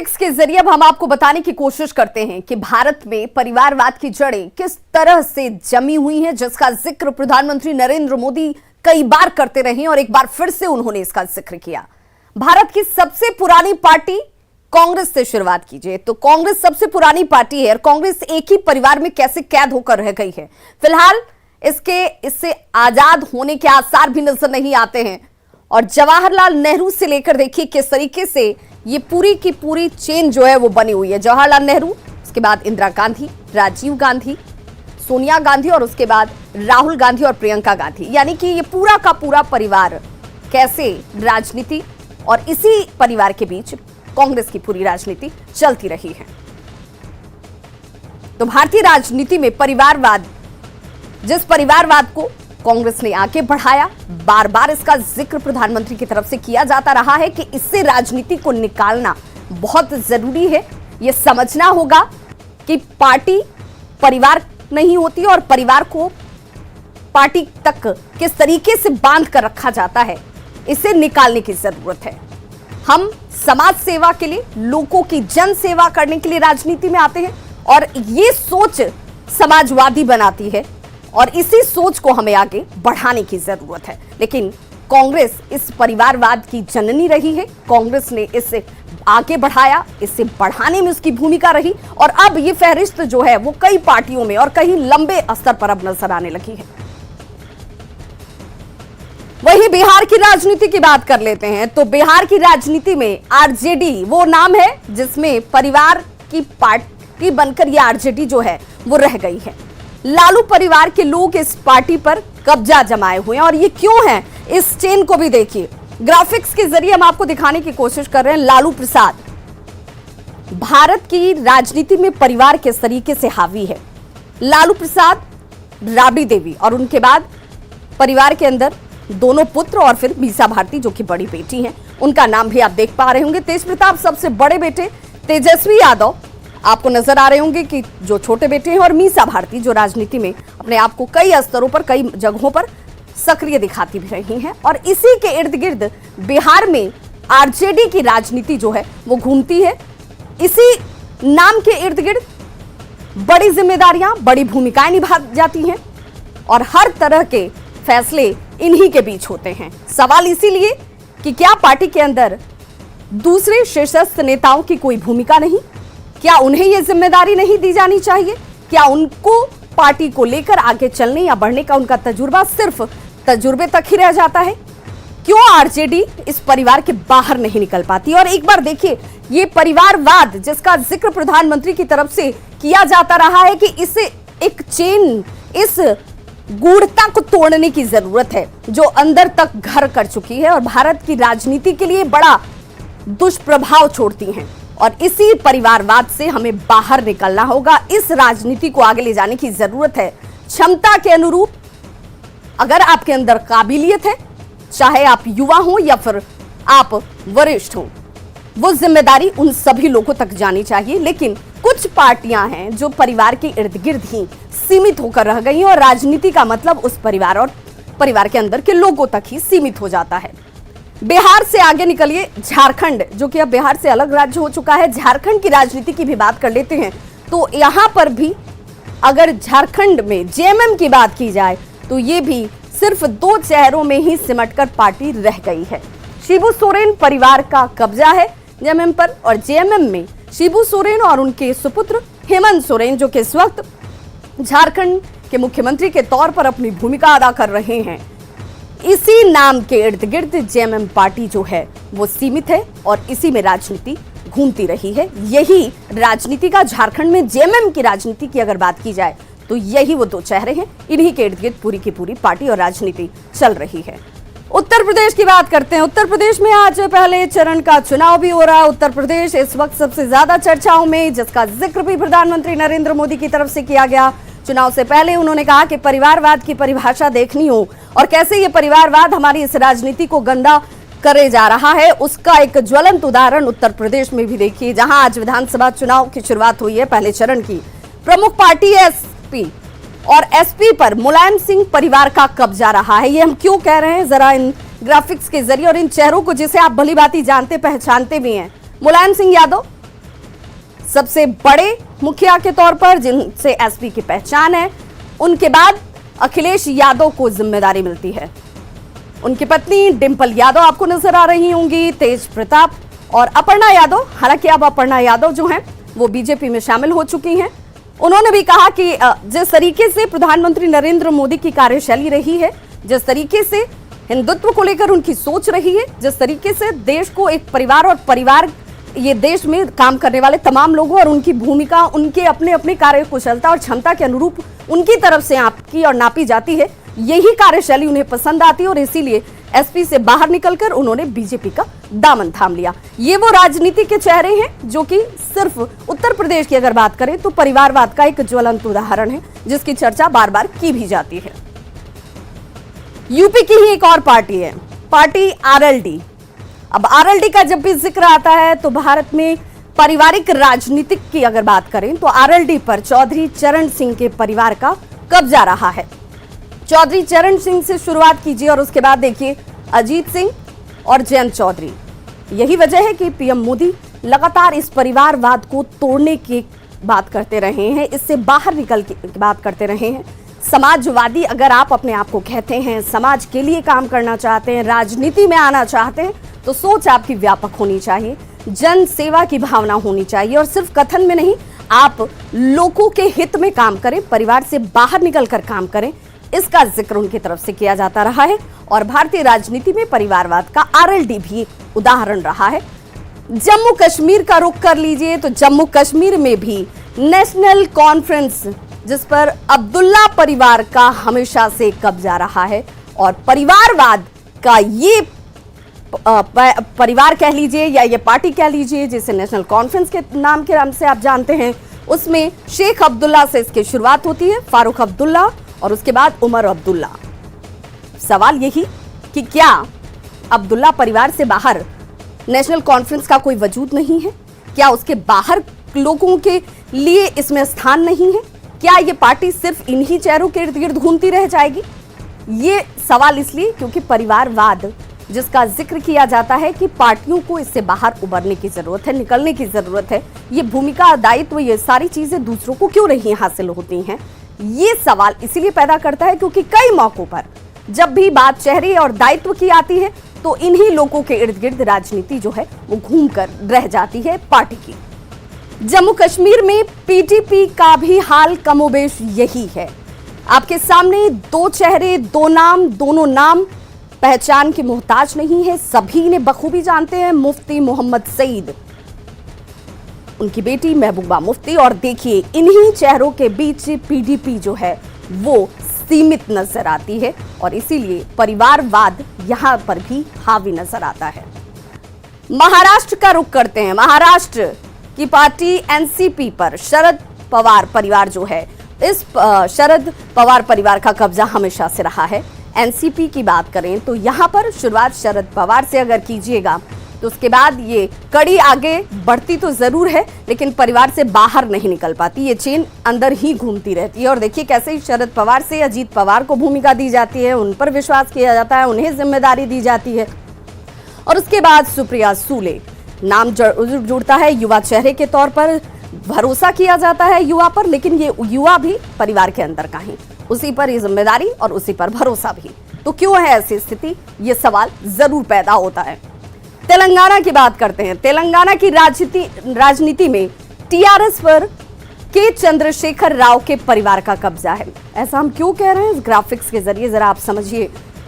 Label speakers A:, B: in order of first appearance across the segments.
A: Graphics के जरिए अब हम आपको बताने की कोशिश करते हैं कि भारत में परिवारवाद की जड़ें किस तरह से जमी हुई हैं, जिसका जिक्र प्रधानमंत्री नरेंद्र मोदी कई बार करते रहे और एक बार फिर से उन्होंने इसका जिक्र किया। भारत की सबसे पुरानी पार्टी कांग्रेस से शुरुआत कीजिए तो कांग्रेस सबसे पुरानी पार्टी है और कांग्रेस एक ही परिवार में कैसे कैद होकर रह गई है। फिलहाल इससे आजाद होने के आसार भी नजर नहीं आते हैं और जवाहरलाल नेहरू से लेकर देखिए किस तरीके से ये पूरी की पूरी चेन जो है वो बनी हुई है। जवाहरलाल नेहरू, उसके बाद इंदिरा गांधी, राजीव गांधी, सोनिया गांधी और उसके बाद राहुल गांधी और प्रियंका गांधी, यानी कि ये पूरा का पूरा परिवार कैसे राजनीति और इसी परिवार के बीच कांग्रेस की पूरी राजनीति चलती रही है। तो भारतीय राजनीति में परिवारवाद, जिस परिवारवाद को कांग्रेस ने आगे बढ़ाया, बार बार इसका जिक्र प्रधानमंत्री की तरफ से किया जाता रहा है कि इससे राजनीति को निकालना बहुत जरूरी है। यह समझना होगा कि पार्टी परिवार नहीं होती और परिवार को पार्टी तक किस तरीके से बांध कर रखा जाता है, इसे निकालने की जरूरत है। हम समाज सेवा के लिए, लोगों की जन सेवा करने के लिए राजनीति में आते हैं और ये सोच समाजवादी बनाती है और इसी सोच को हमें आगे बढ़ाने की जरूरत है। लेकिन कांग्रेस इस परिवारवाद की जननी रही है, कांग्रेस ने इसे आगे बढ़ाया, इसे बढ़ाने में उसकी भूमिका रही और अब ये फहरिस्त जो है वो कई पार्टियों में और कहीं लंबे स्तर पर अब नजर आने लगी है। वहीं बिहार की राजनीति की बात कर लेते हैं तो बिहार की राजनीति में आरजेडी वो नाम है जिसमें परिवार की पार्टी बनकर ये आरजेडी जो है वो रह गई है। लालू परिवार के लोग इस पार्टी पर कब्जा जमाए हुए हैं और ये क्यों है, इस चेन को भी देखिए। ग्राफिक्स के जरिए हम आपको दिखाने की कोशिश कर रहे हैं। लालू प्रसाद भारत की राजनीति में परिवार किस तरीके से हावी है। लालू प्रसाद, राबड़ी देवी और उनके बाद परिवार के अंदर दोनों पुत्र और फिर मीसा भारती जो कि बड़ी बेटी हैं, उनका नाम भी आप देख पा रहे होंगे। तेज प्रताप सबसे बड़े बेटे, तेजस्वी यादव आपको नजर आ रहे होंगे कि जो छोटे बेटे हैं और मीसा भारती जो राजनीति में अपने आप को कई स्तरों पर, कई जगहों पर सक्रिय दिखाती भी रही हैं। और इसी के इर्द गिर्द बिहार में आरजेडी की राजनीति जो है वो घूमती है। इसी नाम के इर्द गिर्द बड़ी जिम्मेदारियां, बड़ी भूमिकाएं निभा जाती हैं और हर तरह के फैसले इन्हीं के बीच होते हैं। सवाल इसीलिए कि क्या पार्टी के अंदर दूसरे शीर्षस्थ नेताओं की कोई भूमिका नहीं, क्या उन्हें यह जिम्मेदारी नहीं दी जानी चाहिए? क्या उनको पार्टी को लेकर आगे चलने या बढ़ने का उनका तजुर्बा सिर्फ तजुर्बे तक ही रह जाता है? क्यों आरजेडी इस परिवार के बाहर नहीं निकल पाती? और एक बार देखिए, ये परिवारवाद जिसका जिक्र प्रधानमंत्री की तरफ से किया जाता रहा है कि इसे एक चेन, इस गूढ़ता को तोड़ने की जरूरत है जो अंदर तक घर कर चुकी है और भारत की राजनीति के लिए बड़ा दुष्प्रभाव छोड़ती हैं। और इसी परिवारवाद से हमें बाहर निकलना होगा। इस राजनीति को आगे ले जाने की जरूरत है। क्षमता के अनुरूप अगर आपके अंदर काबिलियत है, चाहे आप युवा हो या फिर आप वरिष्ठ हो, वो जिम्मेदारी उन सभी लोगों तक जानी चाहिए। लेकिन कुछ पार्टियां हैं जो परिवार के इर्द गिर्द ही सीमित होकर रह गई हैं और राजनीति का मतलब उस परिवार और परिवार के अंदर के लोगों तक ही सीमित हो जाता है। बिहार से आगे निकलिए, झारखंड जो कि अब बिहार से अलग राज्य हो चुका है, झारखंड की राजनीति की भी बात कर लेते हैं। तो यहां पर भी अगर झारखंड में जेएमएम की बात की जाए तो ये भी सिर्फ दो चेहरों में ही सिमटकर पार्टी रह गई है। शिबू सोरेन परिवार का कब्जा है जेएमएम पर और जेएमएम में शिबू सोरेन और उनके सुपुत्र हेमंत सोरेन जो कि इस वक्त झारखंड के मुख्यमंत्री के तौर पर अपनी भूमिका अदा कर रहे हैं। इसी नाम के इर्द गिर्द जेएमएम पार्टी जो है वो सीमित है और इसी में राजनीति घूमती रही है। यही राजनीति का झारखंड में जेएमएम की राजनीति की अगर बात की जाए तो यही वो दो चेहरे हैं, इन्हीं के इर्द गिर्द पूरी की पूरी पार्टी और राजनीति चल रही है। उत्तर प्रदेश की बात करते हैं। उत्तर प्रदेश में आज पहले चरण का चुनाव भी हो रहा है। उत्तर प्रदेश इस वक्त सबसे ज्यादा चर्चाओं में, जिसका जिक्र भी प्रधानमंत्री नरेंद्र मोदी की तरफ से किया गया। चुनाव से पहले उन्होंने कहा कि परिवारवाद की परिभाषा देखनी हो और कैसे ये परिवारवाद हमारी इस राजनीति को गंदा करे जा रहा है, उसका एक ज्वलंत उदाहरण उत्तर प्रदेश में भी देखिए, जहां आज विधानसभा चुनाव की शुरुआत हुई है पहले चरण की। प्रमुख पार्टी एसपी और एसपी पर मुलायम सिंह परिवार का कब्जा रहा है। ये हम क्यों कह रहे हैं, जरा इन ग्राफिक्स के जरिए और इन चेहरों को जिसे आप भली भांति जानते पहचानते भी हैं। मुलायम सिंह यादव सबसे बड़े मुखिया के तौर पर जिनसे एसपी की पहचान है, उनके बाद अखिलेश यादव को जिम्मेदारी मिलती है। उनकी पत्नी डिंपल यादव आपको नजर आ रही होंगी, तेज प्रताप और अपर्णा यादव। हालांकि अब अपर्णा यादव जो हैं वो बीजेपी में शामिल हो चुकी हैं। उन्होंने भी कहा कि जिस तरीके से प्रधानमंत्री नरेंद्र मोदी की कार्यशैली रही है, जिस तरीके से हिंदुत्व को लेकर उनकी सोच रही है, जिस तरीके से देश को एक परिवार और परिवार ये देश में काम करने वाले तमाम लोगों और उनकी भूमिका, उनके अपने अपने कार्य कुशलता और क्षमता के अनुरूप उनकी तरफ से आपकी और नापी जाती है, यही कार्यशैली उन्हें पसंद आती है और इसीलिए एसपी से बाहर निकलकर उन्होंने बीजेपी का दामन थाम लिया। ये वो राजनीति के चेहरे हैं जो कि सिर्फ उत्तर प्रदेश की अगर बात करें तो परिवारवाद का एक ज्वलंत उदाहरण है, जिसकी चर्चा बार बार की भी जाती है। यूपी की ही एक और पार्टी है, पार्टी आरएलडी। अब आरएलडी का जब भी जिक्र आता है तो भारत में पारिवारिक राजनीतिक की अगर बात करें तो आरएलडी पर चौधरी चरण सिंह के परिवार का कब्जा रहा है। चौधरी चरण सिंह से शुरुआत कीजिए और उसके बाद देखिए अजीत सिंह और जयंत चौधरी। यही वजह है कि पीएम मोदी लगातार इस परिवारवाद को तोड़ने की बात करते रहे हैं, इससे बाहर निकल के बात करते रहे हैं। समाजवादी अगर आप अपने आप को कहते हैं, समाज के लिए काम करना चाहते हैं, राजनीति में आना चाहते हैं, तो सोच आपकी व्यापक होनी चाहिए, जन सेवा की भावना होनी चाहिए और सिर्फ कथन में नहीं, आप लोगों के हित में काम करें, परिवार से बाहर निकलकर काम करें। इसका जिक्र उनकी तरफ से किया जाता रहा है और भारतीय राजनीति में परिवारवाद का आरएलडी भी उदाहरण रहा है। जम्मू कश्मीर का रुख कर लीजिए तो जम्मू कश्मीर में भी नेशनल कॉन्फ्रेंस, जिस पर अब्दुल्ला परिवार का हमेशा से कब्जा रहा है और परिवारवाद का ये परिवार कह लीजिए या ये पार्टी कह लीजिए जिसे नेशनल कॉन्फ्रेंस के नाम से आप जानते हैं, उसमें शेख अब्दुल्ला से इसकी शुरुआत होती है, फारूक अब्दुल्ला और उसके बाद उमर अब्दुल्ला। सवाल यही कि क्या अब्दुल्ला परिवार से बाहर नेशनल कॉन्फ्रेंस का कोई वजूद नहीं है? क्या उसके बाहर लोगों के लिए इसमें स्थान नहीं है? क्या ये पार्टी सिर्फ इन्हीं चेहरों के इर्द गिर्द घूमती रह जाएगी? ये सवाल इसलिए क्योंकि परिवारवाद जिसका जिक्र किया जाता है कि पार्टियों को इससे बाहर उबरने की जरूरत है, निकलने की जरूरत है, ये भूमिका, दायित्व, ये सारी चीजें दूसरों को क्यों नहीं हासिल होती हैं? ये सवाल इसीलिए पैदा करता है क्योंकि कई मौकों पर जब भी बात चेहरे और दायित्व की आती है तो इन्हीं लोगों के इर्द गिर्द राजनीति जो है वो घूम कर रह जाती है पार्टी की। जम्मू कश्मीर में पीटीपी का भी हाल कमोबेश यही है। आपके सामने दो चेहरे, दो नाम, दोनों नाम पहचान के मोहताज नहीं है, सभी ने बखूबी जानते हैं। मुफ्ती मोहम्मद सईद, उनकी बेटी महबूबा मुफ्ती, और देखिए इन्हीं चेहरों के बीच पीडीपी जो है वो सीमित नजर आती है और इसीलिए परिवारवाद यहां पर भी हावी नजर आता है। महाराष्ट्र का रुख करते हैं। महाराष्ट्र की पार्टी एनसीपी पर शरद पवार परिवार जो है, इस शरद पवार परिवार का कब्जा हमेशा से रहा है। एनसीपी की बात करें तो यहां पर शुरुआत शरद पवार से अगर कीजिएगा तो उसके बाद ये कड़ी आगे बढ़ती तो जरूर है लेकिन परिवार से बाहर नहीं निकल पाती, ये चेन अंदर ही घूमती रहती है। और देखिए कैसे ही शरद पवार से अजीत पवार को भूमिका दी जाती है, उन पर विश्वास किया जाता है, उन्हें जिम्मेदारी दी जाती है और उसके बाद सुप्रिया सूले नाम जुड़ता है युवा चेहरे के तौर पर, भरोसा किया जाता है युवा पर, लेकिन ये युवा भी परिवार के अंदर का ही, उसी पर ये जिम्मेदारी और उसी पर भरोसा भी। तो क्यों है ऐसी स्थिति, ये सवाल जरूर पैदा होता है। तेलंगाना की बात करते हैं। तेलंगाना की राजनीति में टीआरएस पर के चंद्रशेखर राव के परिवार का कब्जा है। ऐसा हम क्यों कह रहे हैं, इस ग्राफिक्स के जरिए जरा आप समझिए।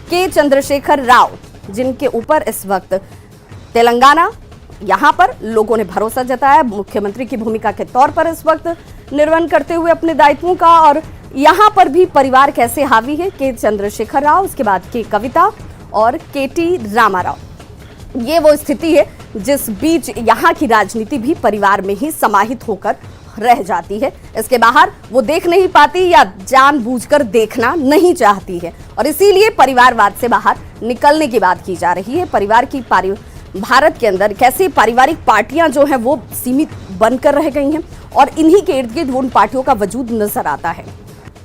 A: के चंद्रशेखर राव जिनके ऊपर इस वक्त तेलंगाना, यहां पर लोगों ने भरोसा जताया मुख्यमंत्री की भूमिका के तौर पर इस वक्त निर्वहन करते हुए अपने दायित्वों का, और यहां पर भी परिवार कैसे हावी है। के चंद्रशेखर राव, उसके बाद के कविता और केटी रामाराव। ये वो स्थिति है जिस बीच यहाँ की राजनीति भी परिवार में ही समाहित होकर रह जाती है। इसके बाहर वो देख नहीं पाती या जानबूझकर देखना नहीं चाहती है और इसीलिए परिवारवाद से बाहर निकलने की बात की जा रही है। परिवार की भारत के अंदर कैसे पारिवारिक पार्टियां जो हैं वो सीमित बनकर रह गई हैं और इन्हीं के इर्द गिर्द उन पार्टियों का वजूद नजर आता है।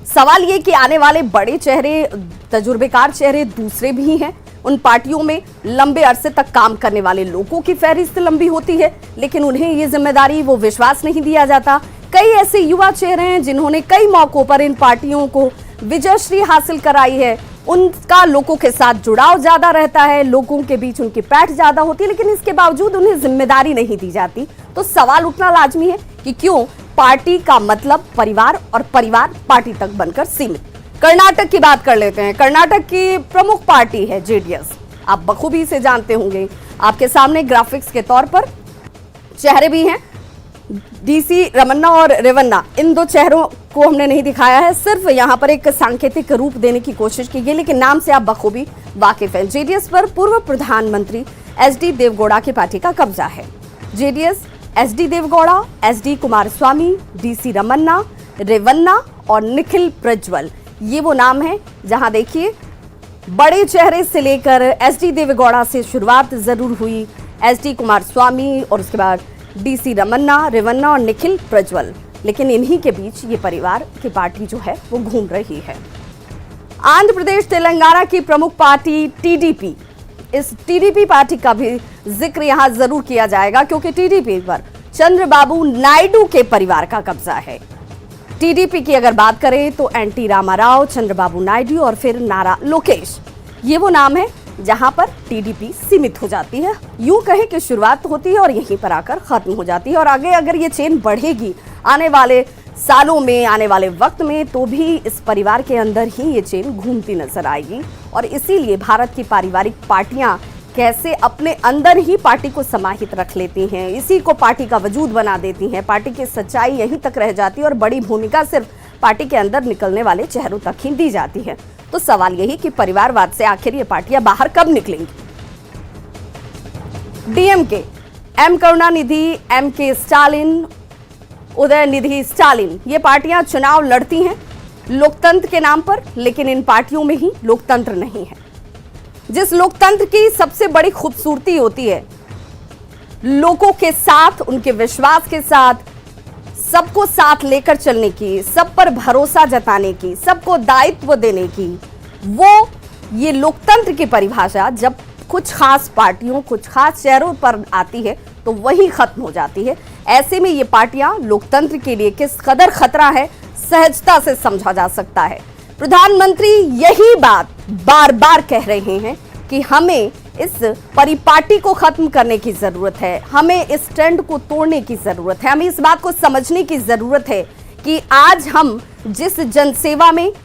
A: सवाल ये कि आने वाले बड़े चेहरे, तजुर्बेकार चेहरे दूसरे भी हैं, उन पार्टियों में लंबे अरसे तक काम करने वाले लोगों की फहरिस्त लंबी होती है, लेकिन उन्हें ये जिम्मेदारी, वो विश्वास नहीं दिया जाता। कई ऐसे युवा चेहरे हैं जिन्होंने कई मौकों पर इन पार्टियों को विजयश्री हासिल कराई है। उनका लोगों के साथ जुड़ाव ज्यादा रहता है, लोगों के बीच उनकी पैठ ज्यादा होती है, लेकिन इसके बावजूद उन्हें जिम्मेदारी नहीं दी जाती। तो सवाल उठना लाजमी है कि क्यों पार्टी का मतलब परिवार और परिवार पार्टी तक बनकर सीमित। कर्नाटक की बात कर लेते हैं। कर्नाटक की प्रमुख पार्टी है जेडीएस। आप बखूबी से जानते होंगे। आपके सामने ग्राफिक्स के तौर पर चेहरे भी हैं। डीसी रमन्ना और रेवन्ना, इन दो चेहरों को हमने नहीं दिखाया है, सिर्फ यहां पर एक सांकेतिक रूप देने की कोशिश की गई, लेकिन नाम से आप बखूबी वाकिफ हैं। जेडीएस पर पूर्व प्रधानमंत्री एचडी देवगौड़ा की पार्टी का कब्जा है। JDS, HD Deve Gowda, HD Kumaraswamy, DC Ramanna, Revanna और निखिल प्रज्वल, ये वो नाम है जहां देखिए बड़े चेहरे से लेकर एचडी देवगौड़ा से शुरुआत जरूर हुई, एचडी कुमारस्वामी और उसके बाद डीसी रमन्ना, रेवन्ना और निखिल प्रज्वल, लेकिन इन्हीं के बीच ये परिवार की पार्टी जो है वो घूम रही है। आंध्र प्रदेश तेलंगाना की प्रमुख पार्टी टीडीपी, इस टीडीपी पार्टी का भी जिक्र यहां जरूर किया जाएगा क्योंकि टीडीपी पर चंद्रबाबू नायडू के परिवार का कब्जा है। टीडीपी की अगर बात करें तो एनटी रामाराव, चंद्रबाबू नायडू और फिर नारा लोकेश, ये वो नाम है जहां पर टीडीपी सीमित हो जाती है। यूं कहें कि शुरुआत होती है और यहीं पर आकर खत्म हो जाती है, और आगे अगर ये चेन बढ़ेगी आने वाले सालों में, आने वाले वक्त में, तो भी इस परिवार के अंदर ही ये चेन घूमती नजर आएगी। और इसीलिए भारत की पारिवारिक पार्टियां कैसे अपने अंदर ही पार्टी को समाहित रख लेती हैं, इसी को पार्टी का वजूद बना देती हैं। पार्टी की सच्चाई यहीं तक रह जाती है और बड़ी भूमिका सिर्फ पार्टी के अंदर निकलने वाले चेहरों तक ही दी जाती है। तो सवाल यही कि परिवारवाद से आखिर ये पार्टियां बाहर कब निकलेंगी। डीएमके, एम करुणानिधि, एम के स्टालिन, उदयनिधि स्टालिन, ये पार्टियां चुनाव लड़ती हैं लोकतंत्र के नाम पर, लेकिन इन पार्टियों में ही लोकतंत्र नहीं है। जिस लोकतंत्र की सबसे बड़ी खूबसूरती होती है लोगों के साथ, उनके विश्वास के साथ, सबको साथ लेकर चलने की, सब पर भरोसा जताने की, सबको दायित्व देने की, वो ये लोकतंत्र की परिभाषा जब कुछ खास पार्टियों, कुछ खास चेहरों पर आती है तो वही खत्म हो जाती है। ऐसे में ये पार्टियां लोकतंत्र के लिए किस कदर खतरा है, सहजता से समझा जा सकता है। प्रधानमंत्री यही बात बार बार कह रहे हैं कि हमें इस परिपाटी को खत्म करने की जरूरत है, हमें इस ट्रेंड को तोड़ने की जरूरत है, हमें इस बात को समझने की जरूरत है कि आज हम जिस जनसेवा में